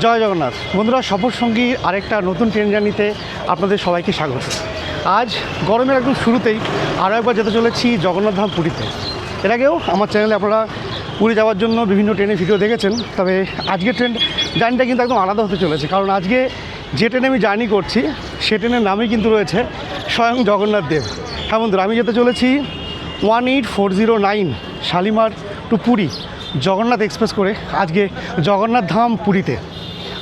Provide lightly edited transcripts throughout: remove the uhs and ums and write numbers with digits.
জয় জগন্নাথ বন্ধুরা, সফর সঙ্গী আরেকটা নতুন ট্রেন জার্নিতে আপনাদের সবাইকে স্বাগত। আজ গরমের একদম শুরুতেই আরও একবার যেতে চলেছি জগন্নাথ ধাম পুরীতে। এর আগেও আমার চ্যানেলে আপনারা পুরী যাওয়ার জন্য বিভিন্ন ট্রেনের ভিডিও দেখেছেন, তবে আজকের ট্রেন জার্নিটা কিন্তু একদম আলাদা হতে চলেছে। কারণ আজকে যে ট্রেনে আমি জার্নি করছি সে ট্রেনের নামই কিন্তু রয়েছে স্বয়ং জগন্নাথ দেব। হ্যাঁ বন্ধুরা, আমি যেতে চলেছি 18409 শালিমার টু পুরী জগন্নাথ এক্সপ্রেস করে আজকে জগন্নাথ ধাম পুরীতে।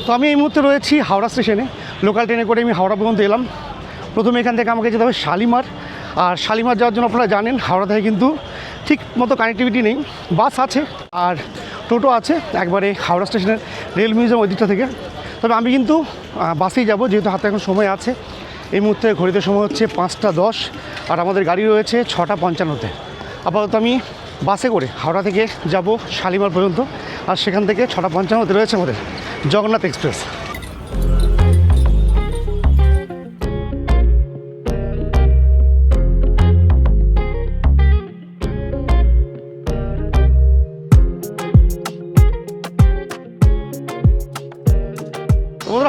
তো আমি এই মুহূর্তে রয়েছি হাওড়া স্টেশনে। লোকাল ট্রেনে করে আমি হাওড়া পর্যন্ত এলাম। প্রথমে এখান থেকে আমাকে যেতে হবে শালিমার। আর শালিমার যাওয়ার জন্য আপনারা জানেন হাওড়া থেকে কিন্তু ঠিক মতো কানেক্টিভিটি নেই, বাস আছে আর টোটো আছে একবারে হাওড়া স্টেশনের রেল মিউজিয়াম ওই দিকটা থেকে। তবে আমি কিন্তু বাসেই যাব, যেহেতু হাতে এখন সময় আছে। এই মুহূর্তে ঘড়িতে সময় হচ্ছে 5টা 10 আর আমাদের গাড়ি রয়েছে 6টা 55-তে। আপাতত আমি বাসে করে হাওড়া থেকে যাব শালিমার পর্যন্ত, আর সেখান থেকে 6টা 55-তে রয়েছে আমাদের জগন্নাথ এক্সপ্রেস।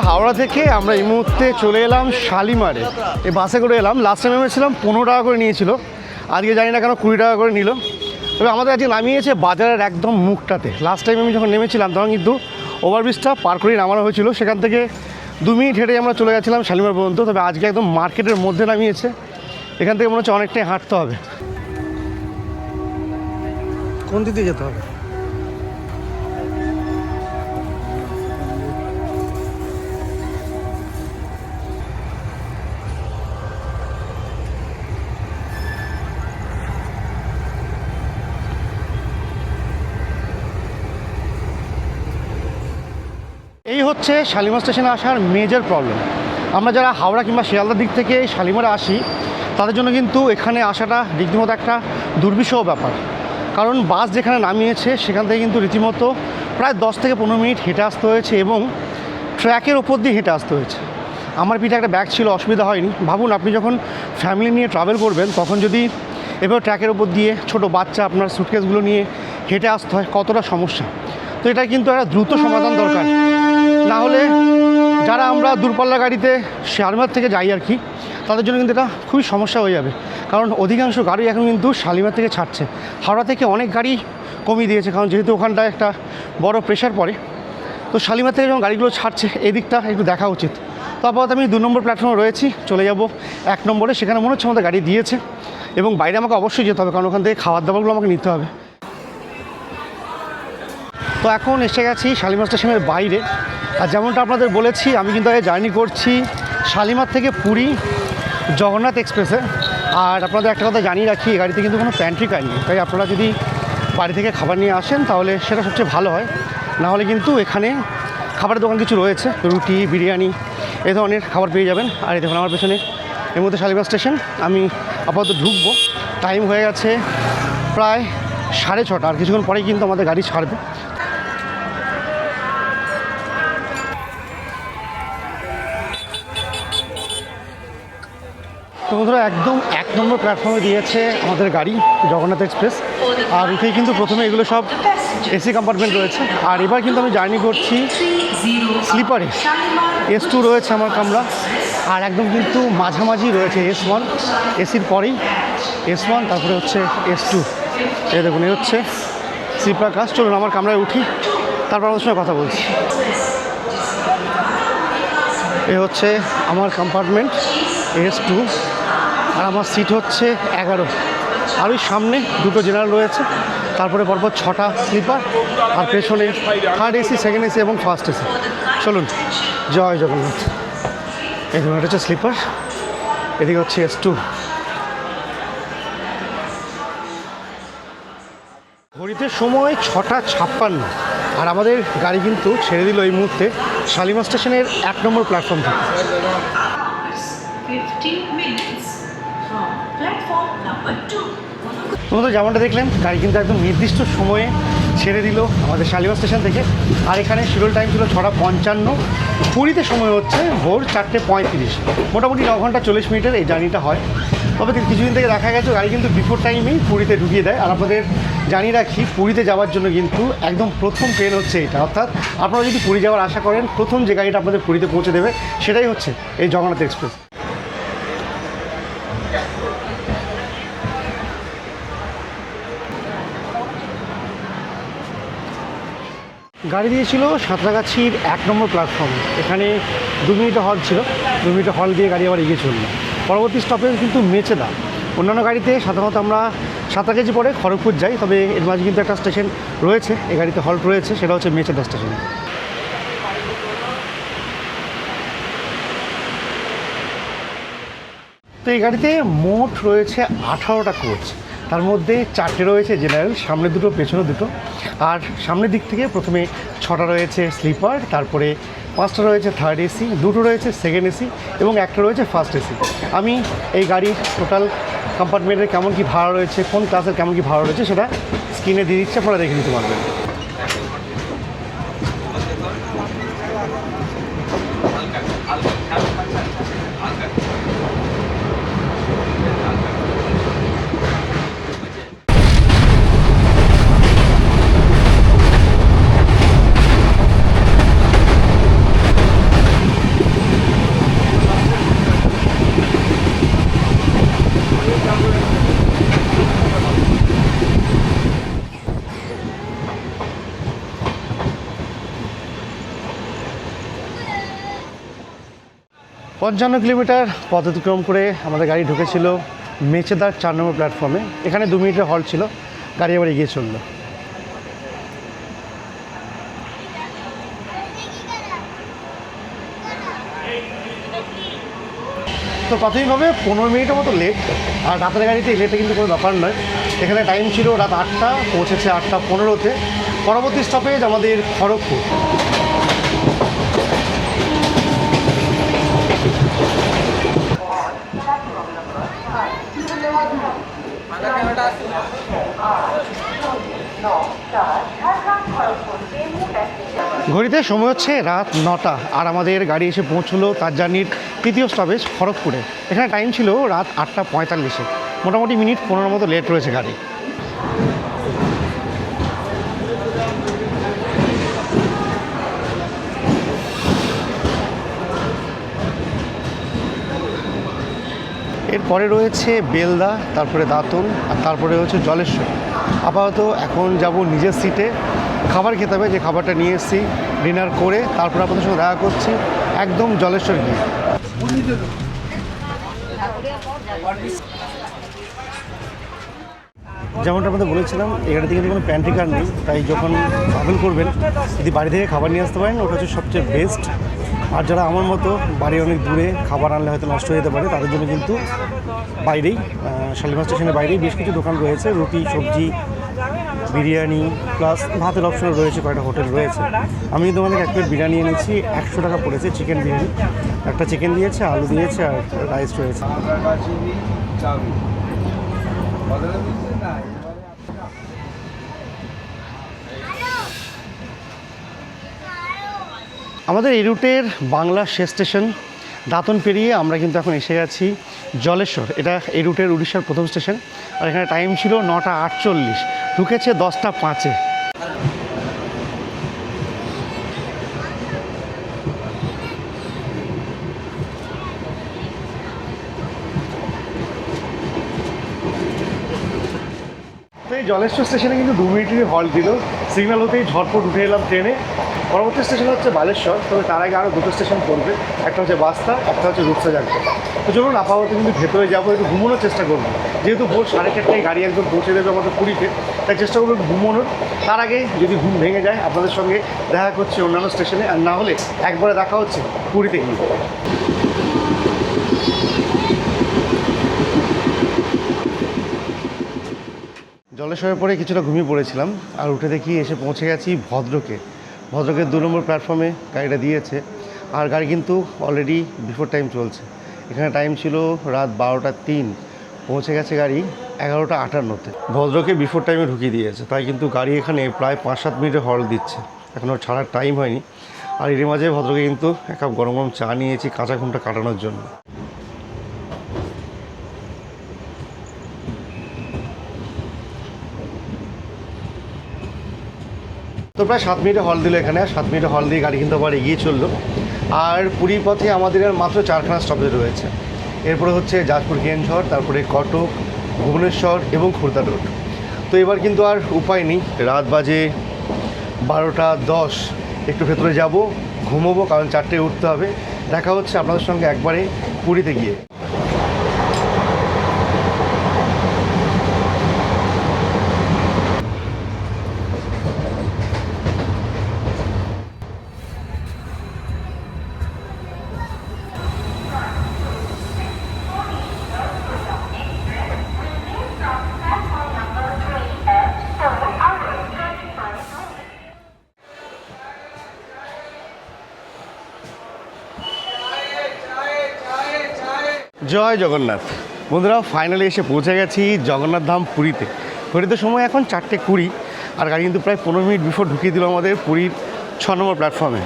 হাওড়া থেকে আমরা এই মুহূর্তে চলে এলাম শালিমারে। এই বাসে করে এলাম। লাস্ট টাইম নেমেছিলাম 15 টাকা করে নিয়েছিল, আজকে জানি না কেন 20 টাকা করে নিল। তবে আমাদের আজকে নামিয়েছে বাজারের একদম মুখটাতে। লাস্ট টাইম আমি যখন নেমেছিলাম তখন কিন্তু ওভারব্রিজটা পার করেই নামানো হয়েছিল, সেখান থেকে 2 মিনিট হেঁটে আমরা চলে গেছিলাম শালিমার পর্যন্ত। তবে আজকে একদম মার্কেটের মধ্যে নামিয়েছে, এখান থেকে মনে হচ্ছে অনেকটাই হাঁটতে হবে। কোন দিকে যেতে হবে? এই হচ্ছে শালিমার স্টেশনে আসার মেজর প্রবলেম। আমরা যারা হাওড়া কিংবা শিয়ালদার দিক থেকে শালিমারে আসি তাদের জন্য কিন্তু এখানে আসাটা রীতিমতো একটা দুর্বিষহ ব্যাপার। কারণ বাস যেখানে নামিয়েছে সেখান থেকে কিন্তু রীতিমতো প্রায় 10 থেকে 15 মিনিট হেঁটে আসতে হয়েছে এবং ট্র্যাকের ওপর দিয়ে হেঁটে আসতে হয়েছে। আমার পিঠে একটা ব্যাগ ছিল, অসুবিধা হয়নি। ভাবুন আপনি যখন ফ্যামিলি নিয়ে ট্রাভেল করবেন তখন যদি এবার ট্র্যাকের ওপর দিয়ে ছোটো বাচ্চা আপনার সুটকেসগুলো নিয়ে হেঁটে আসতে হয়, কতটা সমস্যা। তো এটা কিন্তু একটা দ্রুত সমাধান দরকার, না হলে যারা আমরা দূরপাল্লা গাড়িতে শালিমার থেকে যাই আর কি, তাদের জন্য কিন্তু এটা খুবই সমস্যা হয়ে যাবে। কারণ অধিকাংশ গাড়ি এখন কিন্তু শালিমার থেকে ছাড়ছে। হাওড়া থেকে অনেক গাড়ি কমিয়ে দিয়েছে, কারণ যেহেতু ওখানটায় একটা বড় প্রেশার পড়ে। তো শালিমার থেকে যখন গাড়িগুলো ছাড়ছে এদিকটা একটু দেখা উচিত। তো আপাতত আমি 2 নম্বর প্ল্যাটফর্মে রয়েছি, চলে যাব 1 নম্বরে। সেখানে মনে হচ্ছে আমাদের গাড়ি দিয়েছে এবং বাইরে আমাকে অবশ্যই যেতে হবে, কারণ ওখান থেকে খাবার দাবারগুলো আমাকে নিতে হবে। তো এখন এসে গেছি শালিমার স্টেশনের বাইরে। আর যেমনটা আপনাদের বলেছি, আমি কিন্তু আগে জার্নি করছি শালিমার থেকে পুরী জগন্নাথ এক্সপ্রেসে। আর আপনাদের একটা কথা জানিয়ে রাখি, এই গাড়িতে কিন্তু কোনো প্যান্ট্রি কার নেই। তাই আপনারা যদি বাড়ি থেকে খাবার নিয়ে আসেন তাহলে সেটা সবচেয়ে ভালো হয়। না হলে কিন্তু এখানে খাবারের দোকান কিছু রয়েছে, রুটি, বিরিয়ানি এই ধরনের খাবার পেয়ে যাবেন। আর এই দেখুন আমার পেছনে এর মধ্যে শালিমার স্টেশন। আমি আপাতত ঢুকবো। টাইম হয়ে গেছে প্রায় 6:30, আর কিছুক্ষণ পরেই কিন্তু আমাদের গাড়ি ছাড়বে। তো বন্ধুরা, একদম 1 নম্বর প্ল্যাটফর্মে দিয়েছে আমাদের গাড়ি জগন্নাথ এক্সপ্রেস। আর উঠেই কিন্তু প্রথমে এগুলো সব এসি কম্পার্টমেন্ট রয়েছে। আর এবার কিন্তু আমি জার্নি করছি স্লিপারে। S2 রয়েছে আমার কামরা, আর একদম কিন্তু মাঝামাঝি রয়েছে S1। এসির পরেই S1, তারপরে হচ্ছে S2। এই দেখুন, এই হচ্ছে স্লিপার ক্লাস। চলুন আমার কামরায় উঠি, তারপর আমাদের সঙ্গে কথা বলছি। এ হচ্ছে আমার কম্পার্টমেন্ট S2, আর আমার সিট হচ্ছে 11। আর ওই সামনে 2টো জেনারেল রয়েছে, তারপরে পরপর 6টা স্লিপার, আর পেছনে 3rd AC, 2nd AC এবং 1st AC। চলুন, জয় জগন্নাথ। এই ধরুন, এটা হচ্ছে স্লিপার, এদিকে হচ্ছে S2। ঘড়িতে সময় 6টা 56, আর আমাদের গাড়ি কিন্তু ছেড়ে দিল এই মুহূর্তে শালিমার স্টেশনের 1 নম্বর প্ল্যাটফর্ম থেকে। 15 minutes from platform number 2. তোমরা যেমনটা দেখলেন, গাড়ি কিন্তু একদম নির্দিষ্ট সময়ে ছেড়ে দিল আমাদের শালিমার স্টেশন থেকে। আর এখানে শিডিউল টাইম ছিল 6:55, পুরীতে সময় হচ্ছে ভোর 4:35। মোটামুটি 9 ঘন্টা 40 মিনিটের এই জার্নিটা হয়। তবে কিছুদিন থেকে দেখা গেছে গাড়ি কিন্তু বিফোর টাইমেই পুরীতে ঢুকিয়ে দেয়। আর আপনাদের জানিয়ে রাখি, পুরীতে যাওয়ার জন্য কিন্তু একদম প্রথম ট্রেন হচ্ছে এটা। অর্থাৎ আপনারা যদি পুরী যাওয়ার আশা করেন, প্রথম যে গাড়িটা আপনাদের পুরীতে পৌঁছে দেবে সেটাই হচ্ছে এই জগন্নাথ এক্সপ্রেস। গাড়ি দিয়েছিল সাঁতরাগাছির 1 নম্বর প্ল্যাটফর্মে। এখানে 2 মিনিটের হল ছিল, 2 মিনিটের হল দিয়ে গাড়ি আবার এগিয়ে চললো। পরবর্তী স্টপেজ কিন্তু মেচেদা। অন্যান্য গাড়িতে সাধারণত আমরা সাঁতরাগাছি পরে খড়গপুর যাই, তবে এর মাঝে কিন্তু একটা স্টেশন রয়েছে, এই গাড়িতে হল্ট রয়েছে, সেটা হচ্ছে মেচেদা স্টেশনে। তো এই গাড়িতে মোট রয়েছে 18টা কোচ, তার মধ্যে 4টে রয়েছে জেনারেল, সামনে 2টো পেছনে 2টো। আর সামনের দিক থেকে প্রথমে 6টা রয়েছে স্লিপার, তারপরে 5টা রয়েছে থার্ড এসি, 2টো রয়েছে সেকেন্ড এসি এবং একটা রয়েছে ফার্স্ট এসি। আমি এই গাড়ির টোটাল কম্পার্টমেন্টের কেমন কী ভাড়া রয়েছে, কোন ক্লাসের কেমন কী ভাড়া রয়েছে সেটা স্ক্রিনে দিয়ে দিচ্ছে, আপনারা দেখে নিতে পারবেন। পঞ্চান্ন কিলোমিটার পথ অতিক্রম করে আমাদের গাড়ি ঢুকেছিল মেচেদার 4 নম্বর প্ল্যাটফর্মে। এখানে 2 মিনিটের হল্ট ছিল, গাড়ি আবার এগিয়ে চললো। তো প্রাথমিকভাবে 15 মিনিটের মতো লেট। আর রাতের গাড়িতে লেটে কিন্তু কোনো ব্যাপার নয়। এখানে টাইম ছিল রাত 8টা, পৌঁছেছে 8টা 15-তে। পরবর্তী স্টপেজ আমাদের খড়গপুর। ঘড়িতে সময় হচ্ছে রাত 9টা, আর আমাদের গাড়ি এসে পৌঁছলো তার জার্নির তৃতীয় স্টপেজ খড়গপুরে। এখানে টাইম ছিল রাত 8টা 45। মোটামুটি মিনিট 15 মতো লেট রয়েছে গাড়ি। এরপরে রয়েছে বেলদা, তারপরে দাঁতন, আর তারপরে হচ্ছে জলেশ্বর। আপাতত এখন যাব নিজের সিটে, খাবার খেতে হবে, যে খাবারটা নিয়ে এসেছি ডিনার করে তারপর আপনাদের সঙ্গে দেখা করছি একদম জলেশ্বর গিয়ে। যেমনটা আপনাদের বলেছিলাম, এই গাড়িতে কিন্তু কোনো প্যান্ট্রি কার নেই, তাই যখন ট্রাভেল করবেন যদি বাড়ি থেকে খাবার নিয়ে আসতে পারেন ওটা হচ্ছে সবচেয়ে বেস্ট। আর যারা আমার মতো বাড়ি অনেক দূরে, খাবার আনলে হয়তো নষ্ট হয়ে যেতে পারে, তাদের জন্য কিন্তু বাইরেই শালিমার স্টেশনের বাইরেই বেশ কিছু দোকান রয়েছে, রুটি সবজি বিরিয়ানি প্লাস ভাতের অপশনও রয়েছে, কয়েকটা হোটেল রয়েছে। আমি কিন্তু আমাদের 1 প্লেট বিরিয়ানি এনেছি, 100 টাকা পড়েছে চিকেন বিরিয়ানি। একটা চিকেন দিয়েছে, আলু দিয়েছে আর রাইস রয়েছে। আমাদের এই রুটের বাংলার শেষ স্টেশন দাঁতন পেরিয়ে আমরা কিন্তু এখন এসে গেছি জলেশ্বর। এটা এই রুটের উড়িষ্যার প্রথম স্টেশন। আর এখানে টাইম ছিল 9টা 48, ঢুকেছে 10টা 5-এ। তো এই জলেশ্বর স্টেশনে কিন্তু 2 মিনিটেরই হল্ট দিল, সিগন্যাল হতেই ঝটপট উঠে এলাম ট্রেনে। পরবর্তী স্টেশন হচ্ছে বালেশ্বর, তবে তার আগে আরও 2টো স্টেশন পড়বে, একটা হচ্ছে বাস্তা, একটা হচ্ছে রূপসা জাংশন। তো চলুন আপাতত কিন্তু ভেতরে যাবো, একটু ঘুমানোর চেষ্টা করবো, যেহেতু ভোর 4:30টায় গাড়ি একদম পৌঁছে দেবে আমাদের পুরীতে, তাই চেষ্টা করবো একটু ঘুমানোর। তার আগে যদি ঘুম ভেঙে যায় আপনাদের সঙ্গে দেখা করছে অন্যান্য স্টেশনে, আর না হলে একবারে দেখা হচ্ছে পুরীতে গিয়ে। জলেশ্বরের পরে কিছুটা ঘুমিয়ে পড়েছিলাম, আর উঠে দেখি এসে পৌঁছে গেছি ভদ্রকে। ভদ্রকের 2 নম্বর প্ল্যাটফর্মে গাড়িটা দিয়েছে, আর গাড়ি কিন্তু অলরেডি বিফোর টাইম চলছে। এখানে টাইম ছিল রাত 12টা 3, পৌঁছে গেছে গাড়ি 11টা 58-তে। ভদ্রকে বিফোর টাইমে ঢুকিয়ে দিয়েছে, তাই কিন্তু গাড়ি এখানে প্রায় 5-7 মিনিটের হল্ট দিচ্ছে, এখনও ছাড়ার টাইম হয়নি। আর এর মাঝে ভদ্রকে কিন্তু 1 কাপ গরম গরম চা নিয়েছি কাঁচা ঘুমটা কাটানোর জন্য। তো প্রায় 7 মিনিটে হল দিল এখানে, আর 7 মিনিটে হল দিয়ে গাড়ি কিন্তু আবার এগিয়ে চললো। আর পুরীর পথে আমাদের আর মাত্র 4খানা স্টপেজ রয়েছে। এরপরে হচ্ছে যাজপুর কেনঝড়, তারপরে কটক, ভুবনেশ্বর এবং খুর্দা রোড। তো এবার কিন্তু আর উপায় নেই, রাত বাজে 12:10, একটু ভেতরে যাব, ঘুমোবো, কারণ 4টায় উঠতে হবে। দেখা হচ্ছে আপনাদের সঙ্গে একবারে পুরীতে গিয়ে। জয় জগন্নাথ। বন্ধুরা, ফাইনালি এসে পৌঁছে গেছি জগন্নাথ ধাম পুরীতে। ঘড়িতে সময় এখন 4:20, আর গাড়ি কিন্তু প্রায় 15 মিনিট বিফোর ঢুকিয়ে দিল আমাদের পুরীর 6 নম্বর প্ল্যাটফর্মে।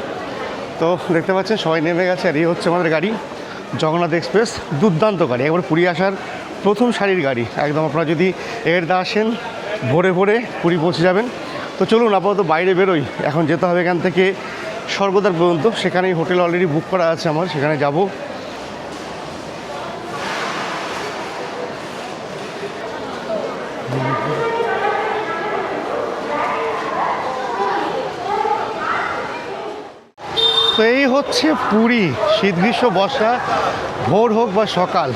তো দেখতে পাচ্ছেন সবাই নেমে গেছে, আর এই হচ্ছে আমাদের গাড়ি জগন্নাথ এক্সপ্রেস। দুর্দান্ত গাড়ি, একবার পুরী আসার প্রথম সারির গাড়ি একদম। আপনারা যদি এরদা আসেন ভোরে ভোরে পুরী পৌঁছে যাবেন। তো চলুন আপাতত বাইরে বেরোই। এখন যেতে হবে এখান থেকে স্বর্গদ্বার পর্যন্ত, সেখানেই হোটেল অলরেডি বুক করা আছে আমার, সেখানে যাব। তো এই হচ্ছে পুরী, শীত গ্রীষ্ম বর্ষা, ভোর হোক বা সকাল,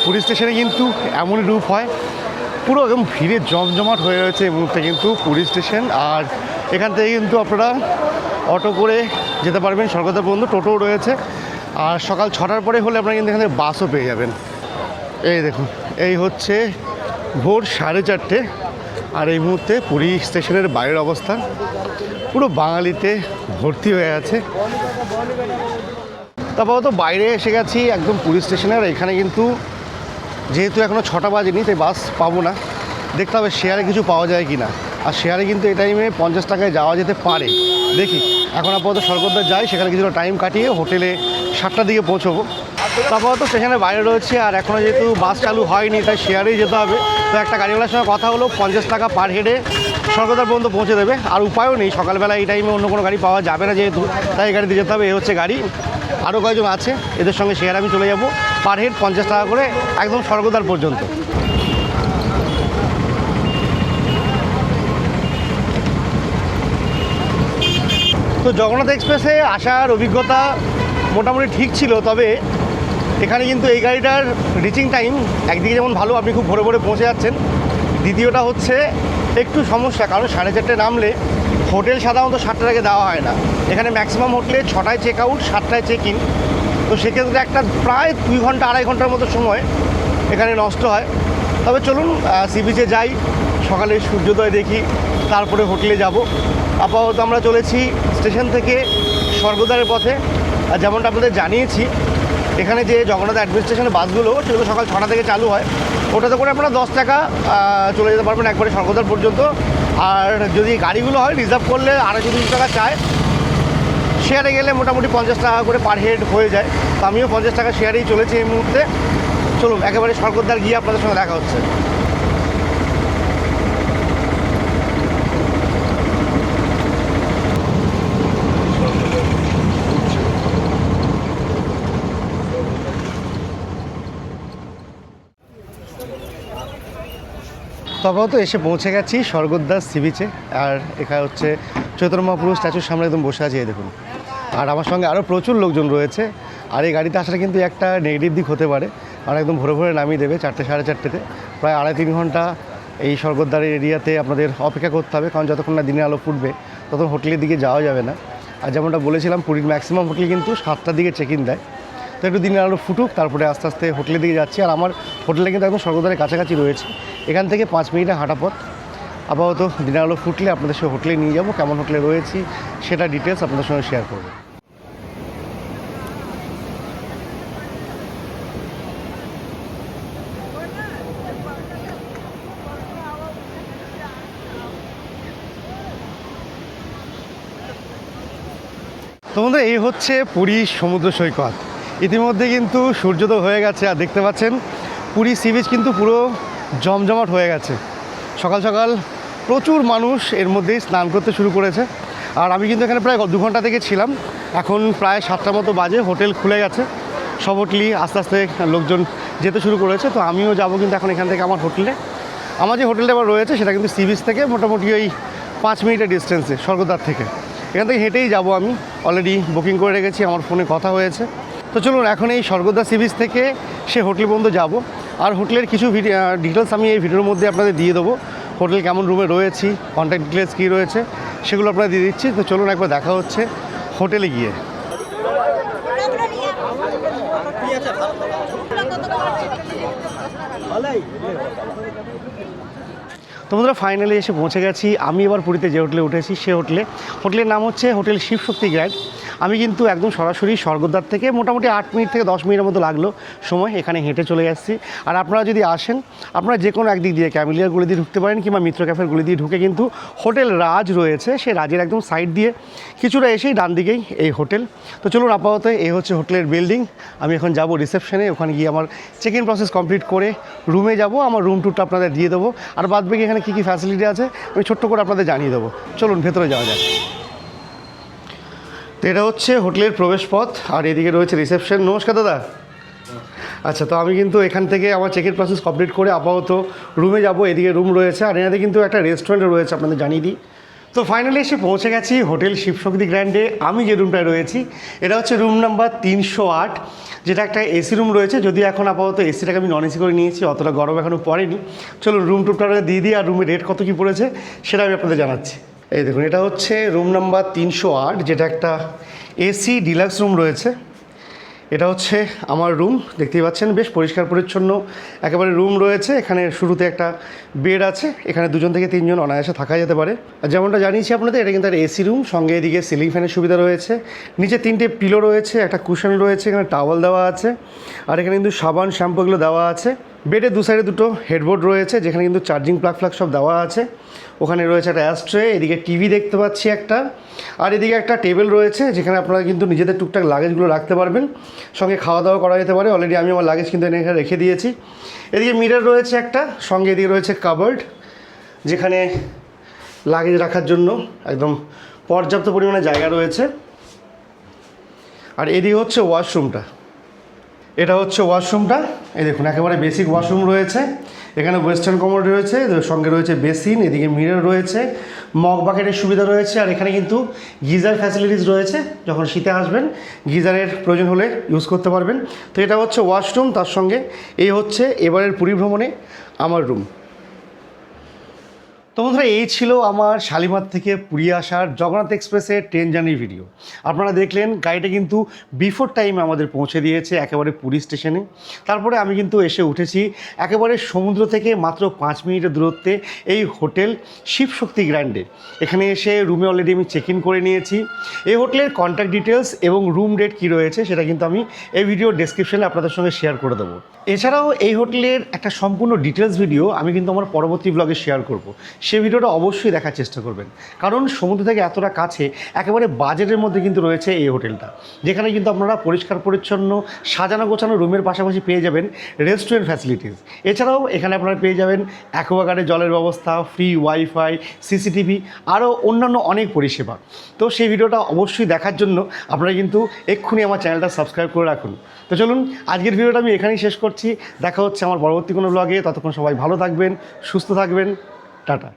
পুরী স্টেশনে কিন্তু এমনই রূপ হয়। পুরো একদম ভিড়ে জমজমাট হয়ে রয়েছে এই মুহূর্তে কিন্তু পুরী স্টেশন। আর এখান থেকে কিন্তু আপনারা অটো করে যেতে পারবেন স্বর্গদ্বার পর্যন্ত, টোটোও রয়েছে। আর সকাল 6টার পরে হলে আপনারা কিন্তু এখান থেকে বাসও পেয়ে যাবেন। এই দেখুন, এই হচ্ছে ভোর 4:30, আর এই মুহূর্তে পুরী স্টেশনের বাইরের অবস্থা পুরো বাঙালিতে ভর্তি হয়ে আছে। তারপর তো বাইরে এসে গেছি একদম পুরী স্টেশনে। আর এখানে কিন্তু যেহেতু এখনও 6টা বাজেনি, তাই বাস পাবো না, দেখতে হবে শেয়ারে কিছু পাওয়া যায় কি না। আর শেয়ারে কিন্তু এই টাইমে 50 টাকায় যাওয়া যেতে পারে, দেখি। এখন আপাতত স্বর্গদ্বার যাই, সেখানে কিছুটা টাইম কাটিয়ে হোটেলে 7টার দিকে পৌঁছবো। তারপর তো স্টেশনে বাইরে রয়েছে, আর এখনও যেহেতু বাস চালু হয়নি, তাই শেয়ারেই যেতে হবে। তো একটা গাড়িওয়ালার সঙ্গে কথা হলো, 50 টাকা পার হেডে স্বর্গদ্বার পর্যন্ত পৌঁছে দেবে। আর উপায়ও নেই, সকালবেলা এই টাইমে অন্য কোনো গাড়ি পাওয়া যাবে না যেহেতু, তাই এই গাড়িতে যেতে হবে। এই হচ্ছে গাড়ি, আরও কয়েকজন আছে, এদের সঙ্গে শেয়ার আমি চলে যাব। পার হেড 50 টাকা করে একদম স্বর্গদ্বার পর্যন্ত। তো জগন্নাথ এক্সপ্রেসে আসার অভিজ্ঞতা মোটামুটি ঠিক ছিল, তবে এখানে কিন্তু এই গাড়িটার রিচিং টাইম একদিকে যেমন ভালো, আপনি খুব ভোরে ভোরে পৌঁছে যাচ্ছেন। দ্বিতীয়টা হচ্ছে একটু সমস্যা, কারণ 4:30 নামলে হোটেল সাধারণত 7টার আগে দেওয়া হয় না। এখানে ম্যাক্সিমাম হোটেলে 6টায় চেক আউট, 7টায় চেক ইন। তো সেক্ষেত্রে একটা প্রায় 2 ঘন্টা 2.5 ঘন্টার মতো সময় এখানে নষ্ট হয়। তবে চলুন সি বিচে যাই, সকালে সূর্যোদয় দেখি, তারপরে হোটেলে যাব। আপাতত আমরা চলেছি স্টেশন থেকে স্বর্গদ্বারের পথে। আর যেমনটা আপনাদের জানিয়েছি, এখানে যে জগন্নাথ অ্যাডমিনিস্ট্রেশনের বাসগুলো, সেগুলো সকাল 6টা থেকে চালু হয়। ওটাতে করে আপনারা 10 টাকা চলে যেতে পারবেন একবারে স্বর্গদ্বার পর্যন্ত। আর যদি গাড়িগুলো হয় রিজার্ভ করলে 250 টাকা চায়। শেয়ারে গেলে মোটামুটি 50 টাকা করে পার হেড হয়ে যায়। তো আমিও 50 টাকা শেয়ারেই চলেছি এই মুহূর্তে। চলুন একেবারে স্বর্গদ্বার গিয়ে আপনাদের সঙ্গে দেখা হচ্ছে। তবে তো এসে পৌঁছে গেছি স্বর্গদ্বার সি বিচে। আর এখানে হচ্ছে চৈতন্য মহাপ্রভু স্ট্যাচুর সামনে একদম বসে আছে, এই দেখুন। আর আমার সঙ্গে আরও প্রচুর লোকজন রয়েছে। আর এই গাড়িতে আসাটা কিন্তু একটা নেগেটিভ দিক হতে পারে, আর একদম ভোরে ভোরে নামিয়ে দেবে 4টে 4:30-তে। প্রায় 2.5-3 ঘন্টা এই স্বর্গদ্বারের এরিয়াতে আপনাদের অপেক্ষা করতে হবে, কারণ যতক্ষণ না দিনের আলো ফুটবে ততক্ষণ হোটেলের দিকে যাওয়া যাবে না। আর যেমনটা বলেছিলাম, পুরীর ম্যাক্সিমাম হোটেল কিন্তু 7টার দিকে চেক ইন দেয়। তো একটু দিনের আলো ফুটুক, তারপরে আস্তে আস্তে হোটেলের দিকে যাচ্ছি। আর আমার হোটেলটা কিন্তু একদম স্বর্গদ্বারের কাছাকাছি রয়েছে, এখান থেকে 5 মিনিটের হাঁটা পথ। আপাতত দিনের আলো ফুটলে আপনাদের সঙ্গে হোটেলে নিয়ে যাবো, কেমন হোটেলে রয়েছি সেটা ডিটেলস আপনাদের সঙ্গে শেয়ার করবো। তো বন্ধু, এই হচ্ছে পুরী সমুদ্র সৈকত। ইতিমধ্যে কিন্তু সূর্যোদয় হয়ে গেছে, আর দেখতে পাচ্ছেন পুরী সি বিচ কিন্তু পুরো জমজমাট হয়ে গেছে। সকাল সকাল প্রচুর মানুষ এর মধ্যেই স্নান করতে শুরু করেছে। আর আমি কিন্তু এখানে প্রায় 2 ঘন্টা থেকে ছিলাম। এখন প্রায় 7টার মতো বাজে, হোটেল খুলে গেছে সব হোটেলই, আস্তে আস্তে লোকজন যেতে শুরু করেছে। তো আমিও যাব কিন্তু এখন এখান থেকে আমার হোটেলে। আমার যে হোটেলটা আবার রয়েছে সেটা কিন্তু সি বিচ থেকে মোটামুটি ওই 5 মিনিটের ডিস্টেন্সে, স্বর্গদ্বার থেকে। এখান থেকে হেঁটেই যাব আমি, অলরেডি বুকিং করে রেখেছি, আমার ফোনে কথা হয়েছে। তো চলুন এখন এই স্বর্গদ্বার সি বিচ থেকে সে হোটেল পর্যন্ত যাব। আর হোটেলের কিছু ডিটেলস আমি এই ভিডিওর মধ্যে আপনাদের দিয়ে দেবো। হোটেল কেমন রুমে রয়েছি, কন্ট্যাক্ট ডিটেলস কী রয়েছে সেগুলো আপনারা দিয়ে দিচ্ছি। তো চলুন একবার দেখা হচ্ছে হোটেলে গিয়ে। তো বন্ধুরা ফাইনালি এসে পৌঁছে গেছি। আমি এবার পুরীতে যে হোটেলে উঠেছি সে হোটেলের নাম হচ্ছে হোটেল শিবশক্তি গ্র্যান্ড। আমি কিন্তু একদম সরাসরি স্বর্গদ্বার থেকে মোটামুটি 8 মিনিট থেকে 10 মিনিটের মতো লাগলো সময়, এখানে হেঁটে চলে যাচ্ছি। আর আপনারা যদি আসেন, আপনারা যে কোনো একদিক দিয়ে ক্যামেলিয়ার গলি দিয়ে ঢুকতে পারেন, কিংবা মিত্র ক্যাফের গলি দিয়ে ঢুকে কিন্তু হোটেল রাজ রয়েছে, সেই রাজের একদম সাইড দিয়ে কিছুটা এসেই ডান দিকেই এই হোটেল। তো চলুন আপাতত এই হচ্ছে হোটেলের বিল্ডিং। আমি এখন যাব রিসেপশনে, ওখানে গিয়ে আমার চেক ইন প্রসেস কমপ্লিট করে রুমে যাব। আমার রুম টুরটা আপনাদের দিয়ে দেবো, আর বাদ বাকি এখানে কী কী ফ্যাসিলিটি আছে আমি ছোট্ট করে আপনাদের জানিয়ে দেবো। চলুন ভেতরে যাওয়া যাক। তো এটা হচ্ছে হোটেলের প্রবেশ পথ, আর এদিকে রয়েছে রিসেপশন। নমস্কার দাদা। আচ্ছা, তো আমি কিন্তু এখান থেকে আমার চেক ইন প্রসেস কমপ্লিট করে আপাতত রুমে যাব। এদিকে রুম রয়েছে, আর এনাদের কিন্তু একটা রেস্টুরেন্টও রয়েছে, আপনাদের জানিয়ে দিই। তো ফাইনালি এসে পৌঁছে গেছি হোটেল শিবশক্তি গ্র্যান্ডে। আমি যে রুমটায় রয়েছি এটা হচ্ছে রুম নাম্বার 308, যেটা একটা এসি রুম রয়েছে। যদি এখন আপাতত এসিটাকে আমি নন এসি করে নিয়েছি, অতটা গরম এখনও পড়েনি। চলুন রুম টুরটা দিয়ে দিই, আর রুমের রেট কত কী পড়েছে সেটা আমি আপনাদের জানাচ্ছি। এই দেখুন, এটা হচ্ছে রুম নাম্বার 308, যেটা একটা এসি ডিলাক্স রুম রয়েছে। এটা হচ্ছে আমার রুম, দেখতেই পাচ্ছেন বেশ পরিষ্কার পরিচ্ছন্ন একেবারে রুম রয়েছে। এখানে শুরুতে একটা বেড আছে, এখানে 2 থেকে 3 জন অনায়াসে থাকা যেতে পারে। আর যেমনটা জানিয়েছি আপনাদের, এটা কিন্তু একটা এসি রুম, সঙ্গে এদিকে সিলিং ফ্যানের সুবিধা রয়েছে। নিচে 3টে পিলো রয়েছে, একটা কুশন রয়েছে, এখানে টাওয়াল দেওয়া আছে, আর এখানে কিন্তু সাবান শ্যাম্পু এগুলো দেওয়া আছে। বেডের 2 সাইডে 2টো হেডবোর্ড রয়েছে, যেখানে কিন্তু চার্জিং প্লাগ সব দেওয়া আছে। ওখানে রয়েছে একটা অ্যাস্ট্রে, এদিকে টিভি দেখতে পাচ্ছি একটা, আর এদিকে একটা টেবিল রয়েছে, যেখানে আপনারা কিন্তু নিজেদের টুকটাক লাগেজগুলো রাখতে পারবেন, সঙ্গে খাওয়া দাওয়া করা যেতে পারে। অলরেডি আমি আমার লাগেজ কিন্তু এখানে রেখে দিয়েছি। এদিকে মিরর রয়েছে একটা, সঙ্গে এদিকে রয়েছে কাবার্ড, যেখানে লাগেজ রাখার জন্য একদম পর্যাপ্ত পরিমাণে জায়গা রয়েছে। আর এদিকে হচ্ছে ওয়াশরুমটা, এটা হচ্ছে ওয়াশরুমটা। এই দেখুন একেবারে বেসিক ওয়াশরুম রয়েছে। এখানে ওয়েস্টার্ন কমোড রয়েছে, সঙ্গে রয়েছে বেসিন, এদিকে মিরর রয়েছে, মগ বাকেটের সুবিধা রয়েছে। আর এখানে কিন্তু গিজার ফ্যাসিলিটিস রয়েছে, যখন শীতে আসবেন গিজারের প্রয়োজন হলে ইউজ করতে পারবেন। তো এটা হচ্ছে ওয়াশরুম, তার সঙ্গে এই হচ্ছে এবারের পুরী ভ্রমণে আমার রুম। তো বন্ধুরা এই ছিল আমার শালিমার থেকে পুরী আসার জগন্নাথ এক্সপ্রেসের ট্রেন জার্নির ভিডিও। আপনারা দেখলেন গাড়িটা কিন্তু বিফোর টাইমে আমাদের পৌঁছে দিয়েছে একেবারে পুরী স্টেশনে। তারপরে আমি কিন্তু এসে উঠেছি একেবারে সমুদ্র থেকে মাত্র 5 মিনিটের দূরত্বে এই হোটেল শিবশক্তি গ্র্যান্ডে। এখানে এসে রুমে অলরেডি আমি চেক ইন করে নিয়েছি। এই হোটেলের কন্ট্যাক্ট ডিটেলস এবং রুম রেট কী রয়েছে সেটা কিন্তু আমি এই ভিডিওর ডেসক্রিপশনে আপনাদের সঙ্গে শেয়ার করে দেবো। এছাড়াও এই হোটেলের একটা সম্পূর্ণ ডিটেলস ভিডিও আমি কিন্তু আমার পরবর্তী ব্লগে শেয়ার করব। সেই ভিডিওটা অবশ্যই দেখার চেষ্টা করবেন, কারণ সমুদ্র থেকে এতটা কাছে একেবারে বাজেটের মধ্যে কিন্তু রয়েছে এই হোটেলটা, যেখানে কিন্তু আপনারা পরিষ্কার পরিচ্ছন্ন সাজানো গোছানো রুমের পাশাপাশি পেয়ে যাবেন রেস্টুরেন্ট ফ্যাসিলিটিস। এছাড়াও এখানে আপনারা পেয়ে যাবেন অ্যাকোয়াগার্ডে জলের ব্যবস্থা, ফ্রি ওয়াইফাই, সিসিটিভি, আরও অন্যান্য অনেক পরিষেবা। তো সেই ভিডিওটা অবশ্যই দেখার জন্য আপনারা কিন্তু এক্ষুনি আমার চ্যানেলটা সাবস্ক্রাইব করে রাখুন। তো চলুন আজকের ভিডিওটা আমি এখানেই শেষ করছি। দেখা হচ্ছে আমার পরবর্তী কোনো ব্লগে। ততক্ষণ সবাই ভালো থাকবেন, সুস্থ থাকবেন। টাটা।